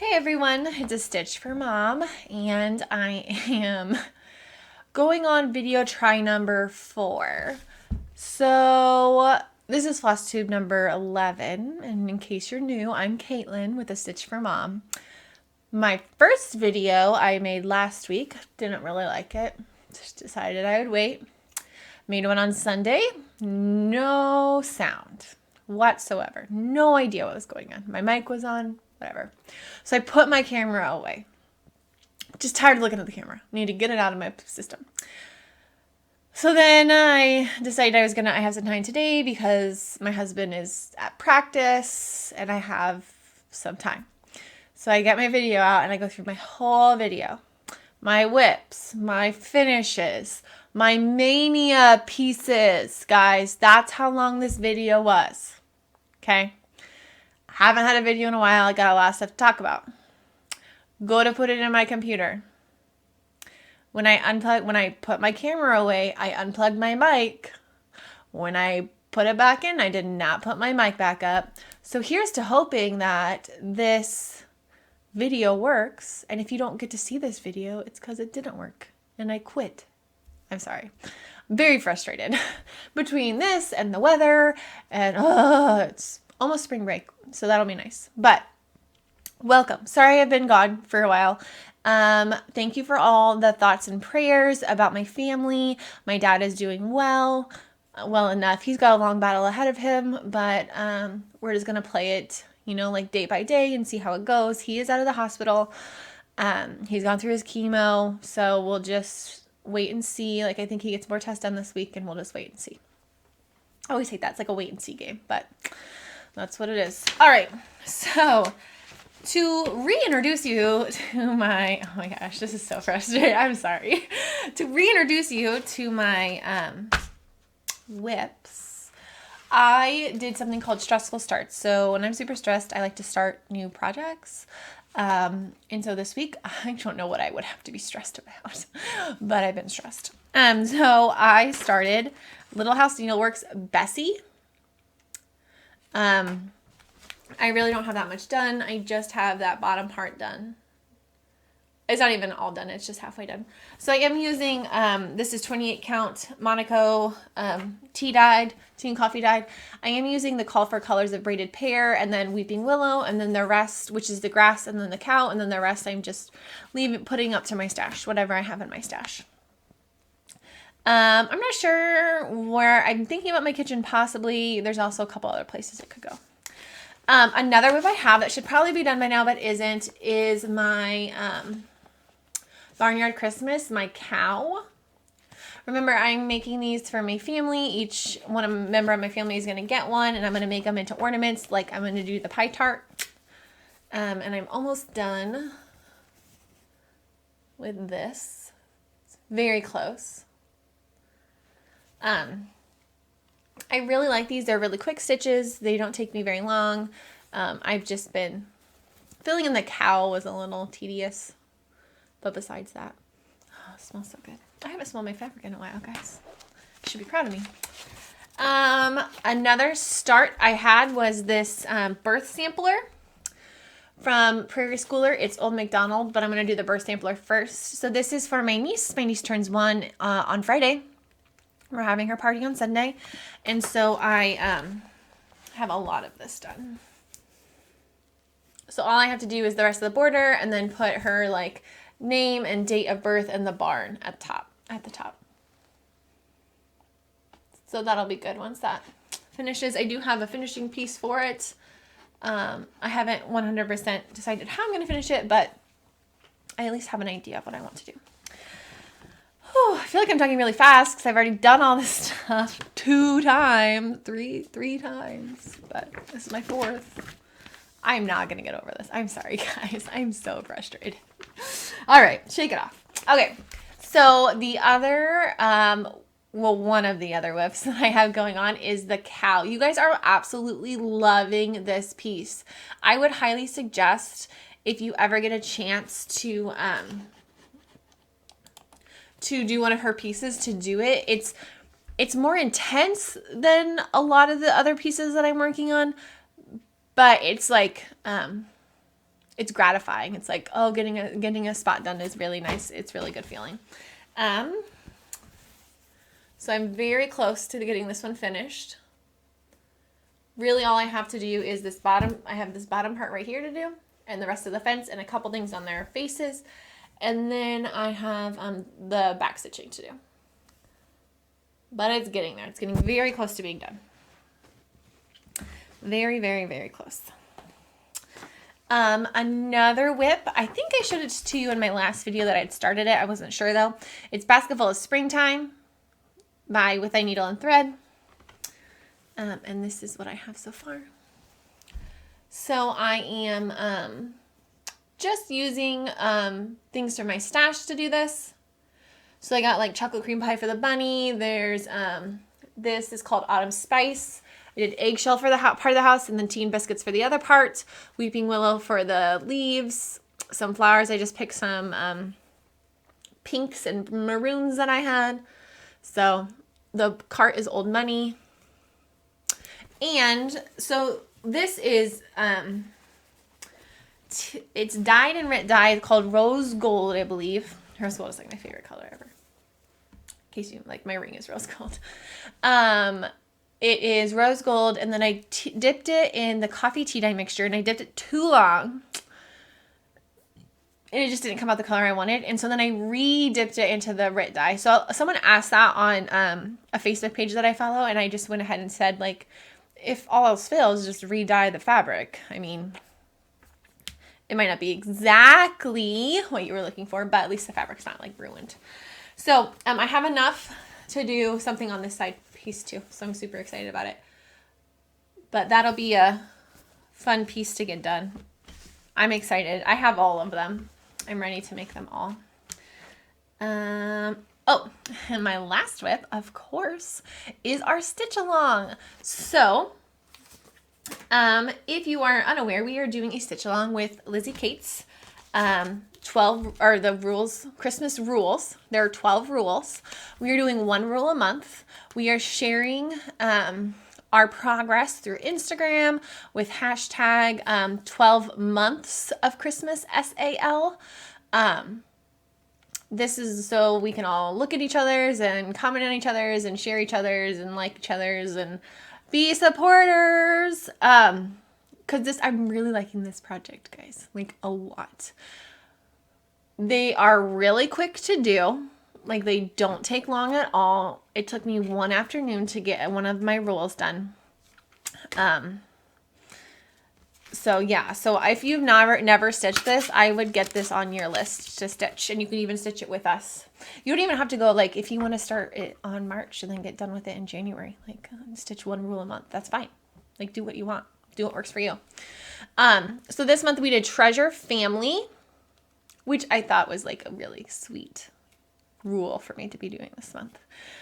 Hey everyone, it's a Stitch for Mom, and I am going on video try number 4. So this is Flosstube number 11, and in case you're new, I'm Caitlin with a Stitch for Mom. My first video I made last week, didn't really like it, just decided I would wait. Made one on Sunday, no sound whatsoever, no idea what was going on. My mic was on, whatever. So I put my camera away. Just tired of looking at the camera. Need to get it out of my system. So then I decided I have some time today because my husband is at practice and I have some time. So I get my video out and I go through my whole video. My whips, my finishes, my mania pieces. Guys, that's how long this video was. Okay? Haven't had a video in a while. I got a lot of stuff to talk about. Go to put it in my computer. When I put my camera away, I unplugged my mic. When I put it back in, I did not put my mic back up. So here's to hoping that this video works. And if you don't get to see this video, it's because it didn't work. And I quit. I'm sorry. I'm very frustrated between this and the weather. And it's almost spring break, so that'll be nice. But welcome. Sorry I've been gone for a while. Thank you for all the thoughts and prayers about my family. My dad is doing well enough. He's got a long battle ahead of him, but we're just gonna play it, like day by day and see how it goes. He is out of the hospital. He's gone through his chemo, so we'll just wait and see. I think he gets more tests done this week, and we'll just wait and see. I always hate that. It's like a wait and see game, but that's what it is. All right. So to reintroduce you to my, oh my gosh, this is so frustrating. I'm sorry. To reintroduce you to my whips, I did something called stressful starts. So when I'm super stressed, I like to start new projects. And so this week, I don't know what I would have to be stressed about, but I've been stressed. So I started Little House Needleworks Bessie. I really don't have that much done. I just have that bottom part done. It's not even all done. It's just halfway done. So I am using, this is 28 count Monaco tea and coffee dyed. I am using the Call for Colors of Braided Pear and then Weeping Willow, and then the rest, which is the grass and then the cow, and then the rest I'm just putting up to my stash, whatever I have in my stash. I'm not sure where. I'm thinking about my kitchen possibly. There's also a couple other places it could go. Another whip I have that should probably be done by now but isn't is my Barnyard Christmas, my cow. Remember, I'm making these for my family. Each one member of my family is going to get one, and I'm going to make them into ornaments. Like I'm going to do the pie tart. And I'm almost done with this. It's very close. I really like these. They're really quick stitches. They don't take me very long. I've just been filling in the cow was a little tedious, but besides that, oh, it smells so good. I haven't smelled my fabric in a while, guys. You should be proud of me. Another start I had was this birth sampler from Prairie Schooler. It's old McDonald, but I'm going to do the birth sampler first. So this is for my niece. My niece turns 1 on Friday. We're having her party on Sunday. And so I have a lot of this done. So all I have to do is the rest of the border and then put her name and date of birth in the barn at the top. So that'll be good once that finishes. I do have a finishing piece for it. I haven't 100% decided how I'm going to finish it, but I at least have an idea of what I want to do. Whew, I feel like I'm talking really fast because I've already done all this stuff 3 times, but this is my 4th. I'm not going to get over this. I'm sorry, guys. I'm so frustrated. All right, shake it off. Okay, so the other, one of the other whips that I have going on is the cow. You guys are absolutely loving this piece. I would highly suggest if you ever get a chance to do one of her pieces, to do it. It's more intense than a lot of the other pieces that I'm working on, but it's it's gratifying. It's like, oh, getting a spot done is really nice. It's really good feeling. So I'm very close to getting this one finished. Really all I have to do is this bottom, I have this bottom part right here to do, and the rest of the fence and a couple things on their faces. And then I have the back stitching to do. But it's getting there. It's getting very close to being done. Very, very, very close. Another whip. I think I showed it to you in my last video that I'd started it. I wasn't sure though. It's Basketfull of Springtime by With a Needle and Thread. And this is what I have so far. So I am just using things from my stash to do this. So I got like chocolate cream pie for the bunny. There's this is called Autumn Spice. I did eggshell for the part of the house, and then tea and biscuits for the other part. Weeping willow for the leaves. Some flowers. I just picked some pinks and maroons that I had. So the cart is Old Money. And so this is it's dyed and writ dye called rose gold, I believe. Rose gold is like my favorite color ever. In case you like, my ring is rose gold. It is rose gold, and then I dipped it in the coffee tea dye mixture, and I dipped it too long. And it just didn't come out the color I wanted. And so then I re-dipped it into the writ dye. So someone asked that on a Facebook page that I follow, and I just went ahead and said, like, if all else fails, just re-dye the fabric. I mean, it might not be exactly what you were looking for, but at least the fabric's not like ruined. So I have enough to do something on this side piece too. So I'm super excited about it. But that'll be a fun piece to get done. I'm excited. I have all of them. I'm ready to make them all. Oh, and my last whip, of course, is our stitch along. So, if you are unaware, we are doing a stitch along with Lizzie Kate's 12 or the rules, Christmas rules. There are 12 rules. We are doing one rule a month. We are sharing our progress through Instagram with hashtag 12 months of Christmas SAL. This is so we can all look at each other's and comment on each other's and share each other's and like each other's and be supporters. Because I'm really liking this project, guys, like a lot. They are really quick to do. Like, they don't take long at all. It took me one afternoon to get one of my rules done. So yeah, so if you've never stitched this, I would get this on your list to stitch, and you can even stitch it with us. You don't even have to go, like, if you want to start it on March and then get done with it in January, like, stitch one rule a month. That's fine. Like, do what you want. Do what works for you. So this month we did Treasure Family, which I thought was like a really sweet rule for me to be doing this month.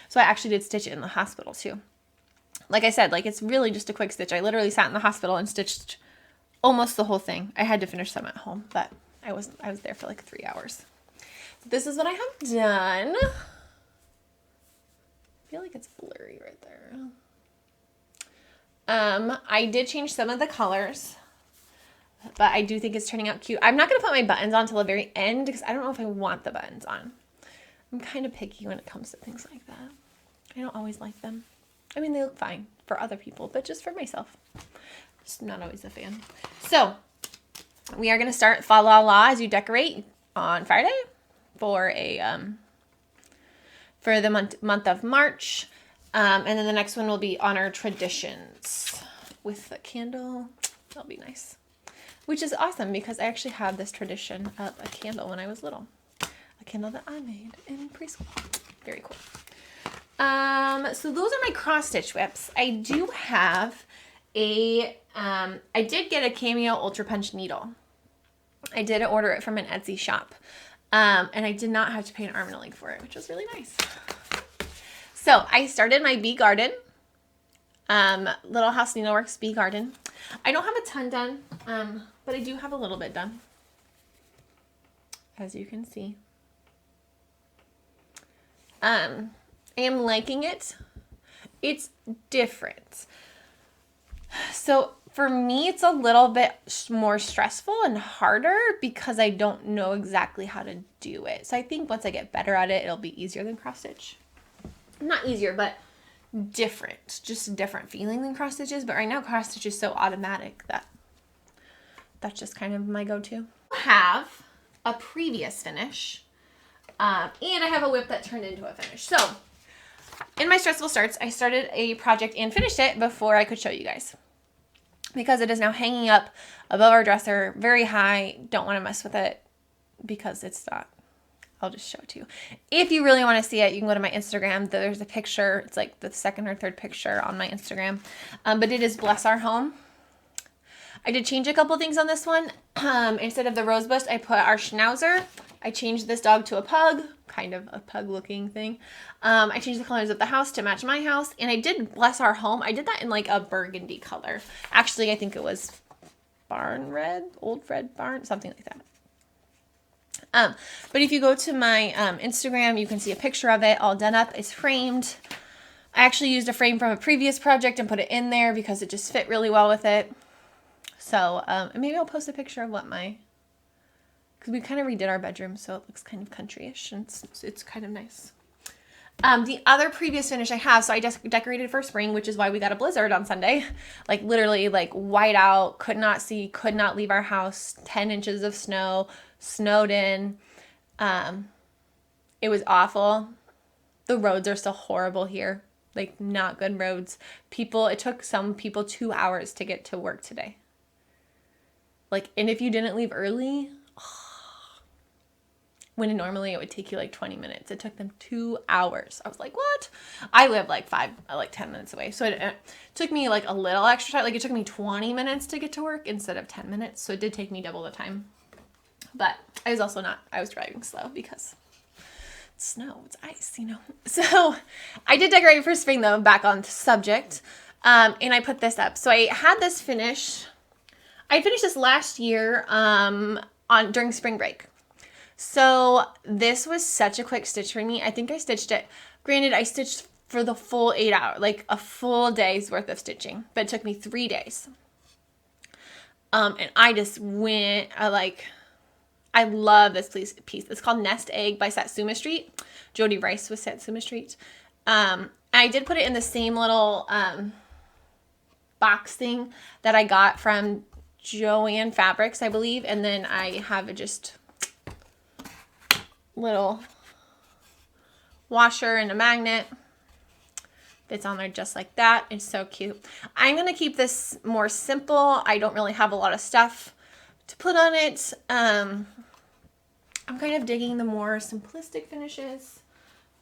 So I actually did stitch it in the hospital too. Like I said, like, it's really just a quick stitch. I literally sat in the hospital and stitched almost the whole thing. I had to finish some at home, but I was there for like 3 hours. So this is what I have done. I feel like it's blurry right there. I did change some of the colors, but I do think it's turning out cute. I'm not going to put my buttons on till the very end because I don't know if I want the buttons on. I'm kind of picky when it comes to things like that. I don't always like them. I mean, they look fine for other people, but just for myself, just not always a fan. So we are going to start Fa La La as you decorate on Friday for the month of March. And then the next one will be Honor Traditions with the candle. That'll be nice. Which is awesome because I actually had this tradition of a candle when I was little. A candle that I made in preschool. Very cool. So those are my cross stitch whips. I do have I did get a Cameo Ultra Punch needle. I did order it from an Etsy shop. And I did not have to pay an arm and a leg for it, which was really nice. So I started my bee garden. Little House Needleworks bee garden. I don't have a ton done, but I do have a little bit done, as you can see. I am liking it. It's different. So For me, it's a little bit more stressful and harder because I don't know exactly how to do it. So I think once I get better at it, it'll be easier than cross stitch. Not easier, but different. Just a different feeling than cross stitches. But right now, cross stitch is so automatic that that's just kind of my go-to. I have a previous finish, and I have a whip that turned into a finish. So in my stressful starts, I started a project and finished it before I could show you guys, because it is now hanging up above our dresser very high. Don't want to mess with it because it's not. I'll just show it to you. If you really want to see it, you can go to my Instagram. There's a picture. It's like the second or third picture on my Instagram. But it is Bless Our Home. I did change a couple things on this one. Instead of the rose bush, I put our schnauzer. I changed this dog to a pug, kind of a pug looking thing. I changed the colors of the house to match my house. And I did Bless Our Home. I did that in like a burgundy color. Actually, I think it was barn red, old red barn, something like that. But if you go to my Instagram, you can see a picture of it all done up. It's framed. I actually used a frame from a previous project and put it in there because it just fit really well with it. So maybe I'll post a picture of what because we kind of redid our bedroom, so it looks kind of country-ish, and it's kind of nice. The other previous finish I have, so I just decorated for spring, which is why we got a blizzard on Sunday. Like literally like white out, could not see, could not leave our house, 10 inches of snow, snowed in. It was awful. The roads are still horrible here. Like not good roads. It took some people 2 hours to get to work today. Like, and if you didn't leave early, when normally it would take you like 20 minutes, it took them 2 hours. I was like, what? I live like 10 minutes away. So it took me like a little extra time. Like it took me 20 minutes to get to work instead of 10 minutes. So it did take me double the time. But I was driving slow because it's snow, it's ice, you know. So I did decorate for spring though, back on subject. And I put this up. So I had this finish. I finished this last year during spring break. So this was such a quick stitch for me. I think I stitched it. Granted, I stitched for the full 8 hours, like a full day's worth of stitching, but it took me 3 days. And I just went, I love this piece. It's called Nest Egg by Satsuma Street. Jody Rice with Satsuma Street. I did put it in the same little box thing that I got from Joanne Fabrics, I believe. And then I have just little washer and a magnet. It's on there just like that. It's so cute. I'm going to keep this more simple. I don't really have a lot of stuff to put on it. I'm kind of digging the more simplistic finishes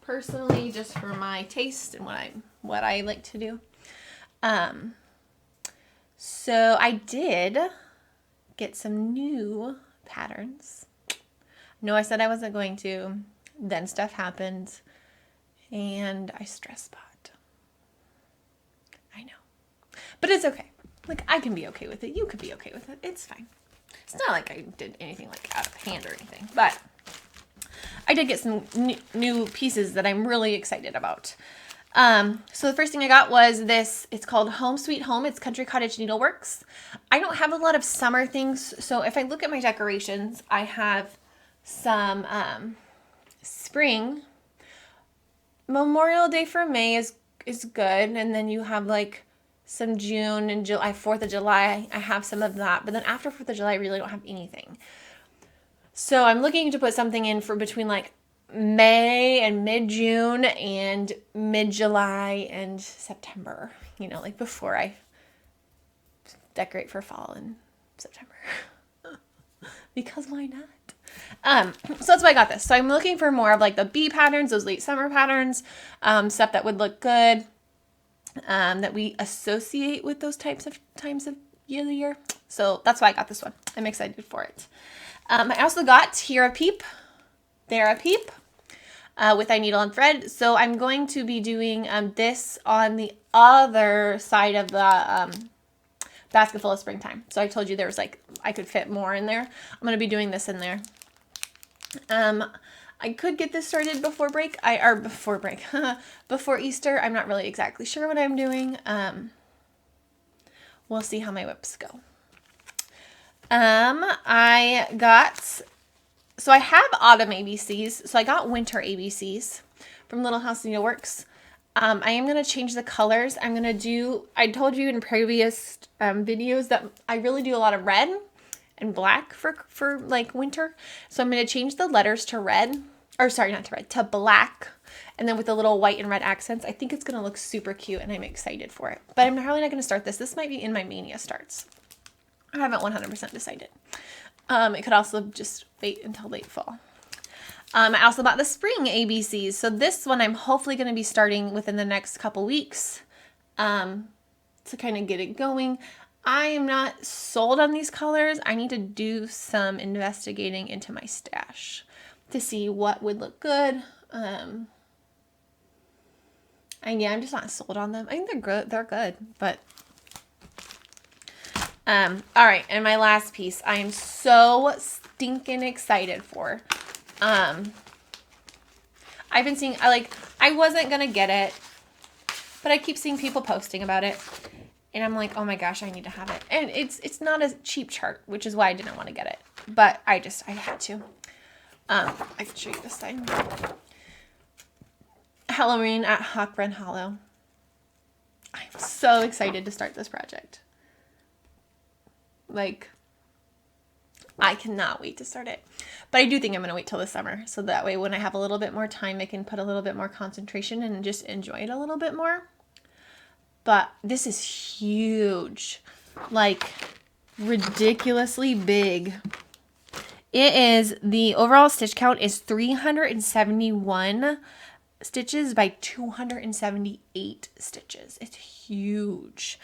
personally, just for my taste and what I like to do. So I did get some new patterns. No, I said I wasn't going to. Then stuff happened, and I stress bought. I know. But it's okay. Like, I can be okay with it. You could be okay with it. It's fine. It's not like I did anything like out of hand or anything. But I did get some new pieces that I'm really excited about. So the first thing I got was this. It's called Home Sweet Home. It's Country Cottage Needleworks. I don't have a lot of summer things. So if I look at my decorations, I have some spring. Memorial Day for May is good. And then you have like some June and July, 4th of July. I have some of that. But then after 4th of July, I really don't have anything. So I'm looking to put something in for between like May and mid-June and mid-July and September. You know, like before I decorate for fall in September. Because why not? So that's why I got this. So I'm looking for more of like the bee patterns, those late summer patterns, stuff that would look good, that we associate with those times of the year. So that's why I got this one. I'm excited for it. I also got Here a Peep, There a Peep, with I Needle and Thread. So I'm going to be doing this on the other side of the Basketfull of Springtime. So I told you there was like, I could fit more in there. I'm going to be doing this in there. I could get this started before before Easter. I'm not really exactly sure what I'm doing. we'll see how my whips go. So I have autumn ABCs. So I got winter ABCs from Little House Needleworks. I am going to change the colors. I told you in previous videos that I really do a lot of red and black for like winter. So I'm going to change the letters to red, or sorry, not to red, to black. And then with the little white and red accents, I think it's going to look super cute and I'm excited for it. But I'm probably not going to start this. This might be in my Mania starts. I haven't 100% decided. It could also just wait until late fall. I also bought the spring ABCs. So this one I'm hopefully going to be starting within the next couple weeks to kind of get it going. I am not sold on these colors. I need to do some investigating into my stash to see what would look good. And yeah, I'm just not sold on them. I think they're good, but all right, and my last piece I am so stinking excited for. I've been seeing, I wasn't gonna get it, but I keep seeing people posting about it, and I'm like, oh my gosh, I need to have it. And it's not a cheap chart, which is why I didn't want to get it, but I had to. I can show you this side. Halloween at Hawk Run Hollow. I'm so excited to start this project. Like, I cannot wait to start it. But I do think I'm going to wait till the summer. So that way when I have a little bit more time, I can put a little bit more concentration and just enjoy it a little bit more. But this is huge. Like, ridiculously big. The overall stitch count is 371 stitches by 278 stitches. It's huge.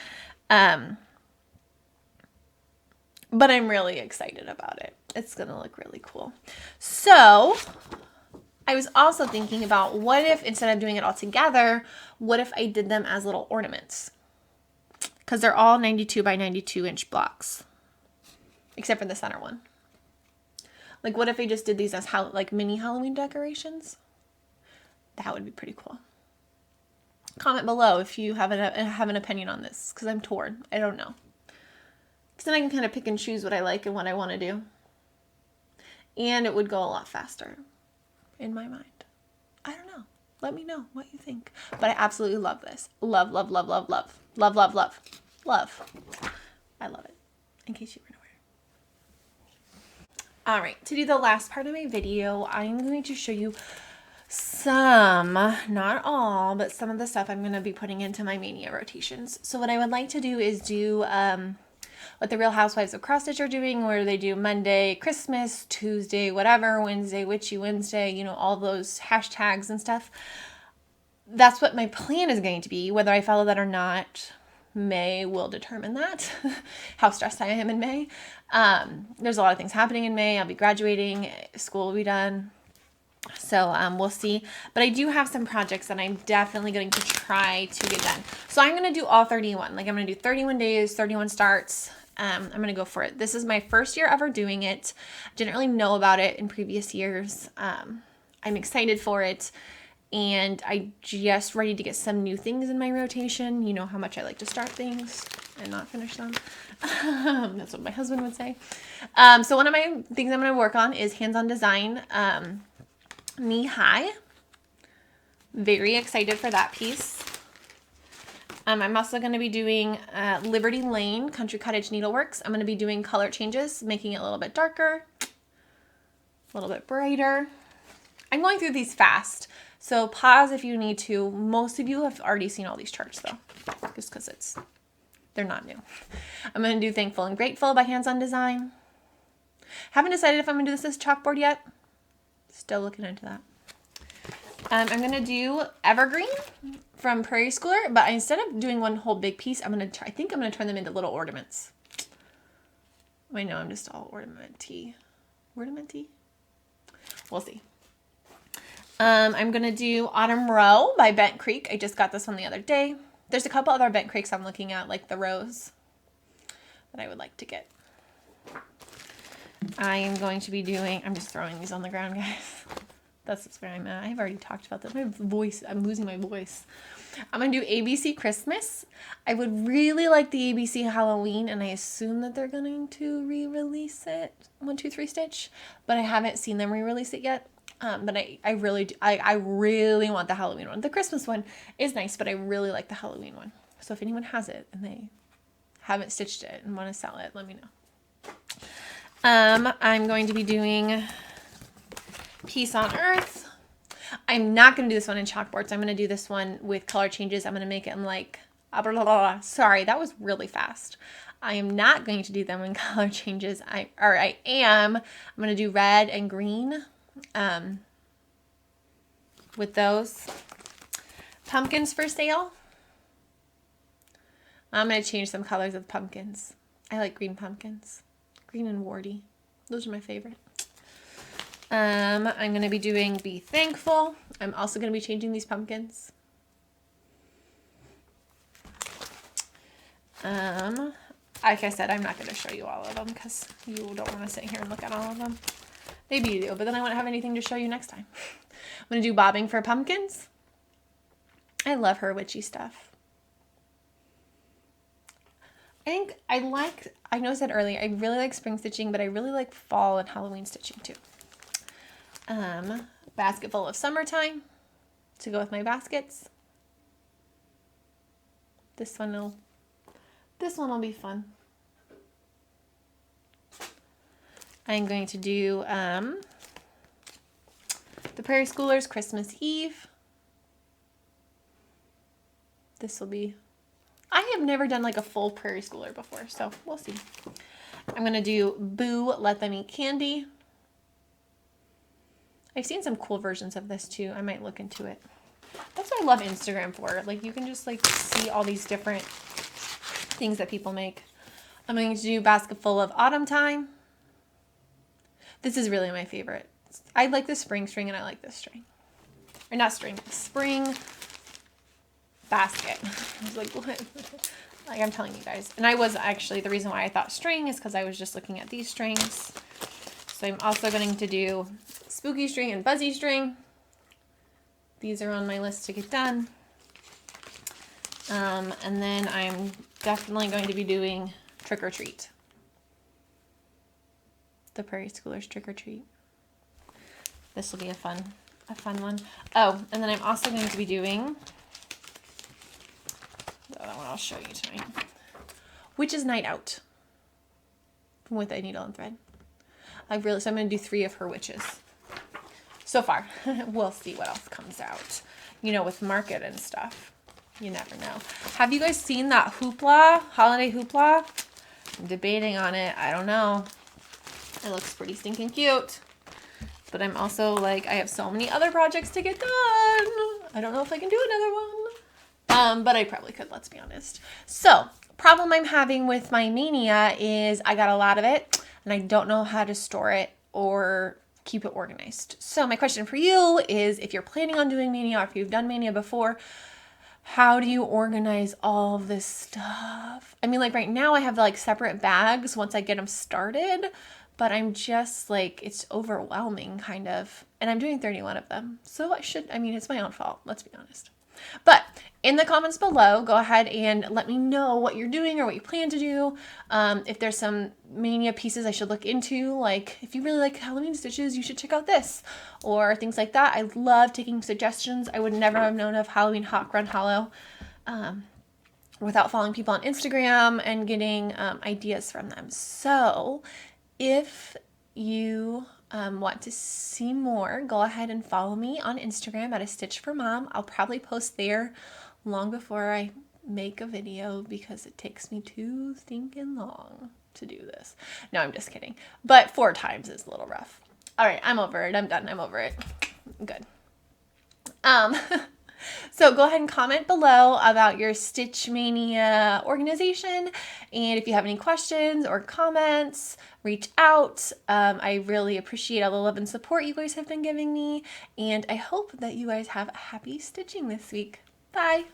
But I'm really excited about it. It's going to look really cool. So I was also thinking about what if, instead of doing it all together, what if I did them as little ornaments? Because they're all 92 by 92 inch blocks, except for the center one. Like, what if I just did these as like mini Halloween decorations? That would be pretty cool. Comment below if you have an opinion on this, because I'm torn. I don't know. Because then I can kind of pick and choose what I like and what I want to do. And it would go a lot faster in my mind. I don't know. Let me know what you think. But I absolutely love this. Love, love, love, love, love. Love, love, love. Love. I love it. In case you weren't aware. Alright, to do the last part of my video, I'm going to show you some, not all, but some of the stuff I'm going to be putting into my Mania rotations. So what I would like to do is do what the Real Housewives of Cross Stitch are doing, where they do Monday Christmas, Tuesday whatever, Wednesday Witchy Wednesday, you know, all those hashtags and stuff. That's what my plan is going to be. Whether I follow that or not, May will determine that, how stressed I am in May. There's a lot of things happening in May. I'll be graduating, school will be done. So we'll see. But I do have some projects that I'm definitely going to try to get done. So I'm going to do all 31. Like, I'm going to do 31 days, 31 starts. I'm going to go for it. This is my first year ever doing it. I didn't really know about it in previous years. I'm excited for it. And I just ready to get some new things in my rotation. You know how much I like to start things and not finish them. That's what my husband would say. So one of my things I'm going to work on is hands-on design. Knee high. Very excited for that piece. I'm also going to be doing Liberty Lane Country Cottage Needleworks. I'm going to be doing color changes, making it a little bit darker, a little bit brighter. I'm going through these fast, so pause if you need to. Most of you have already seen all these charts though, just because they're not new. I'm going to do Thankful and Grateful by Hands-On Design. Haven't decided if I'm going to do this as chalkboard yet. Still looking into that. I'm going to do Evergreen from Prairie Schooler, but instead of doing one whole big piece, I think I'm going to turn them into little ornaments. Wait, no, I'm just all ornamenty. Ornamenty? We'll see. I'm going to do Autumn Row by Bent Creek. I just got this one the other day. There's a couple other Bent Creeks I'm looking at, like the Rose, that I would like to get. I am going to be doing, I'm just throwing these on the ground, guys. That's where I'm at. I've already talked about that. My voice, I'm losing my voice. I'm going to do ABC Christmas. I would really like the ABC Halloween, and I assume that they're going to re-release it, 1, 2, 3 Stitch, but I haven't seen them re-release it yet. But I really do, I really want the Halloween one. The Christmas one is nice, but I really like the Halloween one. So if anyone has it and they haven't stitched it and want to sell it, let me know. I'm going to be doing Peace on Earth. I'm not going to do this one in chalkboards. I'm going to do this one with color changes. I'm going to make it in like, blah, blah, blah. Sorry, that was really fast. I am not going to do them in color changes. I am. I'm going to do red and green with those. Pumpkins for sale. I'm going to change some colors of pumpkins. I like green pumpkins. Green and warty. Those are my favorite. I'm going to be doing Be Thankful. I'm also going to be changing these pumpkins. Like I said, I'm not going to show you all of them because you don't want to sit here and look at all of them. Maybe you do, but then I won't have anything to show you next time. I'm going to do Bobbing for Pumpkins. I love her witchy stuff. I know I said earlier, I really like spring stitching, but I really like fall and Halloween stitching too. Basketfull of Summertime to go with my baskets. This one will be fun. I'm going to do the Prairie Schoolers Christmas Eve. This will be, I have never done like a full Prairie Schooler before, so we'll see. I'm going to do Boo, Let Them Eat Candy. I've seen some cool versions of this too. I might look into it. That's what I love Instagram for. Like you can just like see all these different things that people make. I'm going to do Basketfull of Autumn Time. This is really my favorite. I like the spring string and I like this string. Or not string, spring basket. I was like, what? Like I'm telling you guys. And I was actually, the reason why I thought string is because I was just looking at these strings. So I'm also going to do spooky string and buzzy string. These are on my list to get done. And then I'm definitely going to be doing Trick or Treat. The Prairie Schoolers Trick or Treat. This will be a fun one. Oh, and then I'm also going to be doing, the other one I'll show you tonight, Witch's Night Out with a needle and thread. So I'm going to do 3 of her witches. So far. We'll see what else comes out. You know, with market and stuff. You never know. Have you guys seen that hoopla? Holiday hoopla? I'm debating on it. I don't know. It looks pretty stinking cute. But I'm also like, I have so many other projects to get done. I don't know if I can do another one. But I probably could, let's be honest. So, problem I'm having with my mania is I got a lot of it. And I don't know how to store it or keep it organized. So my question for you is, if you're planning on doing mania or if you've done mania before, how do you organize all this stuff? I mean, like right now I have like separate bags once I get them started, but I'm just like, it's overwhelming kind of, and I'm doing 31 of them. So it's my own fault, let's be honest. But in the comments below, go ahead and let me know what you're doing or what you plan to do. If there's some mania pieces I should look into, like if you really like Halloween stitches, you should check out this or things like that. I love taking suggestions. I would never have known of Halloween Hawk Run Hollow without following people on Instagram and getting ideas from them. So if you want to see more, go ahead and follow me on Instagram at A Stitch for Mom. I'll probably post there long before I make a video because it takes me too stinking long to do this. No, I'm just kidding. But 4 times is a little rough. All right, I'm over it. I'm done. I'm over it. Good. So go ahead and comment below about your Stitch Mania organization. And if you have any questions or comments, reach out. I really appreciate all the love and support you guys have been giving me. And I hope that you guys have happy stitching this week. Bye.